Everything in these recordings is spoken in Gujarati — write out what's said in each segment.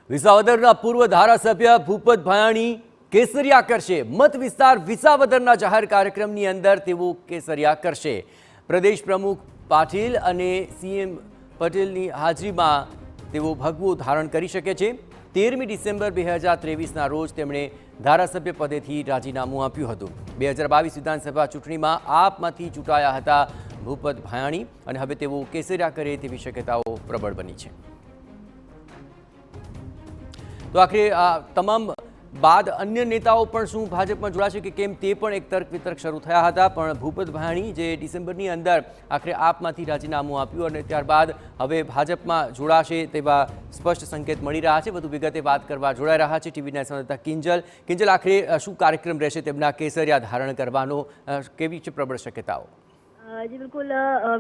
વિસાવદરના પૂર્વ ધારાસભ્ય ભૂપત ભાયાણી કેસરિયા કરશે। મત વિસ્તાર વિસાવદરના જાહેર કાર્યક્રમની અંદર તેઓ કેસરિયા કરશે। પ્રદેશ પ્રમુખ પાટીલ અને સીએમ પટેલની હાજરીમાં તેઓ ભગવો ધારણ કરી શકે છે। 13મી ડિસેમ્બર 2023ના રોજ તેમણે ધારાસભ્ય પદેથી રાજીનામું આપ્યું હતું। 2022 વિધાનસભા ચૂંટણીમાં આપમાંથી ચૂંટાયા હતા ભૂપત ભાયાણી અને હવે તેઓ કેસરિયા કરે તેવી શક્યતાઓ પ્રબળ બની છે। तो आखिर तमाम बाद अन्य नेताओं पण शुं भाजपमां जोड़ाशे के केम ते पण एक तर्क वितर्क शरू थया हता। पण भूपत भायाणी जे डिसेम्बरनी अंदर आखिर आपमांथी राजीनामुं आप्युं अने त्यारबाद हवे भाजपमां जोड़ाशे तेवा स्पष्ट संकेत मळी रह्या छे। वधु विगते वात करवा जोड़ाई रह्या छे टीवी नाइन संवाददाता किंजल आखिर शुं कार्यक्रम रहेशे तेमना केसरिया धारण करवानो, केवी छे प्रबळ शक्यताओ? जी बिल्कुल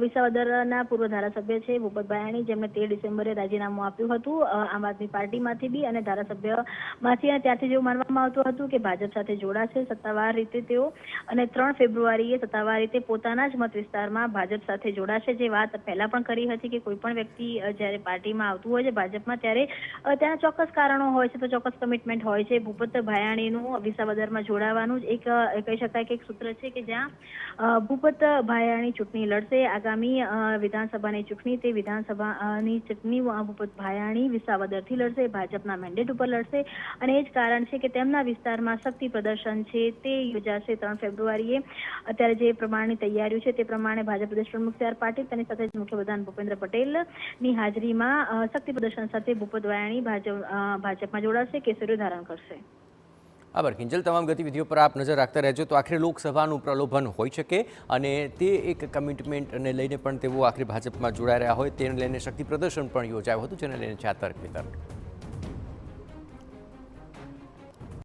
विसावदરના પૂર્વ ધારાસભ્ય છે ભૂપત ભાયાણી, જેમણે 13 ડિસેમ્બરે રાજીનામું આપ્યું હતું આમ આદમી પાર્ટીમાંથી બી અને ધારાસભ્યમાંથી, અને ત્યારથી જેવું માનવામાં આવતું હતું કે ભાજપ સાથે જોડાશે સત્તાવાર રીતે તેઓ, અને 3 ફેબ્રુઆરીએ સત્તાવાર રીતે પોતાના જ મત વિસ્તારમાં ભાજપ સાથે જોડાશે। જે વાત પહેલા પણ કરી હતી કે કોઈ પણ વ્યક્તિ જ્યારે પાર્ટીમાં આવતું હોય છે ભાજપમાં ત્યારે તેના ચોક્કસ કારણો હોય છે, તો ચોક્કસ કમિટમેન્ટ હોય છે। ભૂપત ભાયાણીનું વિસાવદરમાં જોડાવાનું જ એક કહી શકાય કે એક સૂત્ર છે કે જ્યાં ભૂપત ભાયાણી ચૂંટણી લડશે। આગામી વિધાનસભાની ચૂંટણી, તે વિધાનસભાની ચૂંટણી ભૂપત ભાયાણી વિસાવદરથી લડશે, ભાજપના મેન્ડેટ ઉપર લડશે, અને એ જ કારણ છે કે તેમના વિસ્તારમાં શક્તિ પ્રદર્શન છે તે યોજાશે 3 ફેબ્રુઆરીએ। અત્યારે જે પ્રમાણની તૈયારીઓ છે તે પ્રમાણે ભાજપ પ્રદેશ પ્રમુખ સી આર પાટીલ, તેની સાથે જ મુખ્યપ્રધાન ભૂપેન્દ્ર પટેલની હાજરીમાં શક્તિ પ્રદર્શન સાથે ભૂપત ભાયાણી ભાજપમાં જોડાશે, કેસરિયો ધારણ કરશે। આભાર કિંજલ, તમામ ગતિવિધિઓ પર આપ નજર રાખતા રહેજો। તો આખરે લોકસભાનું પ્રલોભન હોઈ શકે અને તે એક કમિટમેન્ટને લઈને પણ તેઓ આખરે ભાજપમાં જોડાઈ રહ્યા હોય તેને લઈને શક્તિ પ્રદર્શન પણ યોજાયું હતું, જેને લઈને છે આ તર્ક વિતર્ક।